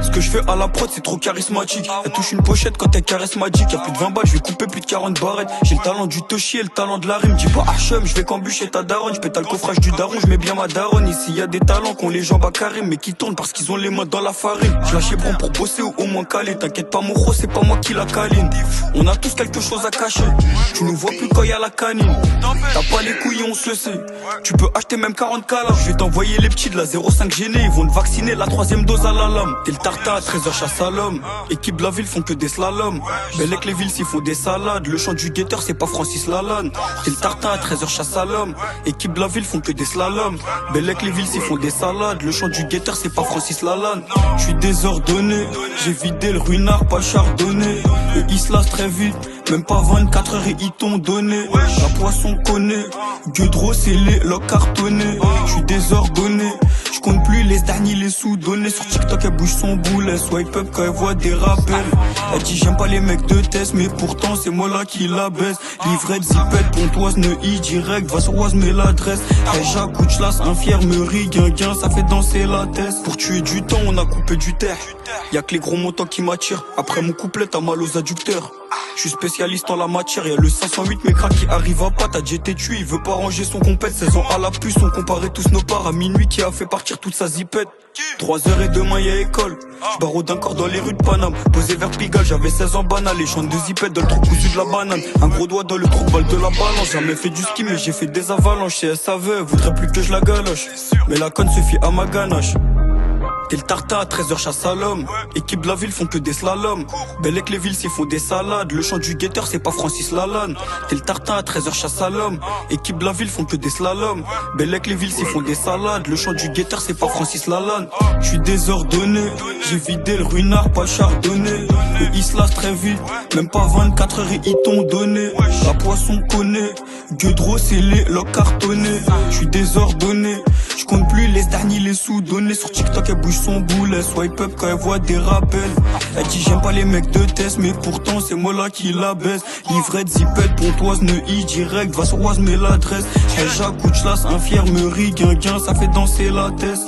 Ce que je fais à la prod c'est trop charismatique. Elle touche une pochette quand elle caresse Magic. Y'a plus de 20 balles, je vais couper plus de 40 barrettes. J'ai le talent du Toshi et le talent de la rime. Dis pas Hachem, je vais qu'embûcher ta daronne. Je pète le coffrage du daron, je mets bien ma daronne. Ici y a des talents qui ont les jambes à carré, mais qui tournent parce qu'ils ont les mains dans la farine. Je lâche bron pour bosser ou au moins caler. T'inquiète pas mon gros, c'est pas moi qui la câline. On a tous quelque chose à cacher. Tu nous vois plus quand y a la canine. T'as pas les couilles, on se le sait. Tu peux acheter même 40 calas. Je vais t'envoyer les petits de la 05 gênés. Ils vont te vacciner la 3ème dose à la lame. T'es le tartin à 13h chasse à l'homme. Équipe de la ville font que des slaloms. Bellec les villes s'ils font des salades. Le chant du guetteur c'est pas Francis Lalanne. T'es le tartin à 13h chasse à l'homme. Équipe de la ville font que des slaloms. Bellec les villes s'ils font des salades. Le chant du guetteur c'est pas Francis Lalanne. J'suis désordonné. J'ai vidé le ruinard, pas le chardonnay. Eux ils se lassent très vite. Même pas 24 heures et ils t'ont donné. La poisson connaît. Gueudreau c'est les locs cartonnés. J'suis désordonné. J'compte plus les derniers les sous donnés. Sur TikTok elle bouge son boulet. Swipe up quand elle voit des rappels. Elle dit j'aime pas les mecs de test, mais pourtant c'est moi là qui la baisse. Livrette, zipette, pontoise, Neuilly direct. Va sur Oise, mets l'adresse. Reja, Couchlas, infirmerie, guinguin, ça fait danser la tête. Pour tuer du temps on a coupé du terre. Y'a que les gros montants qui m'attirent. Après mon couplet t'as mal aux adducteurs. Je suis spécialiste en la matière, y'a le 508 mes cracks qui arrive à pas, t'as déjà été tué, il veut pas ranger son compète, 16 ans à la puce, on comparait tous nos parts à minuit qui a fait partir toute sa zipette. 3h et demain y'a école, j'barreau d'un corps dans les rues de Paname, posé vers Pigalle, j'avais 16 ans banal, les chants de zipette dans le trou cousu de la banane, un gros doigt dans le trou balle de la balance, jamais fait du ski mais j'ai fait des avalanches, si elle savait, elle voudrait plus que je la galoche, mais la conne suffit à ma ganache. T'es le tartin à 13h chasse à l'homme. Équipe de la ville font que des slaloms. Bellec les villes s'ils font des salades. Le chant du guetteur c'est pas Francis Lalanne. T'es le tartin à 13h chasse à l'homme. Équipe de la ville font que des slaloms. Bellec les villes s'ils font des salades. Le chant du guetteur c'est pas Francis Lalanne. J'suis désordonné. J'ai vidé le ruinard, pas le chardonnay. Eux ils se lassent très vite. Même pas 24 heures et ils t'ont donné. La poisson connaît. Gueudreau c'est les locs cartonnés. J'suis désordonné. J'compte plus les derniers les sous donnés. Sur TikTok elle bouge son boulet, swipe up quand elle voit des rappels. Elle dit j'aime pas les mecs de test, mais pourtant c'est moi là qui la baisse. Livrette, zipette, pontoise, Neuilly direct. Va sur Oise, mets l'adresse. Reja, Couchlas, infirmerie, guinguin, ça fait danser la tête.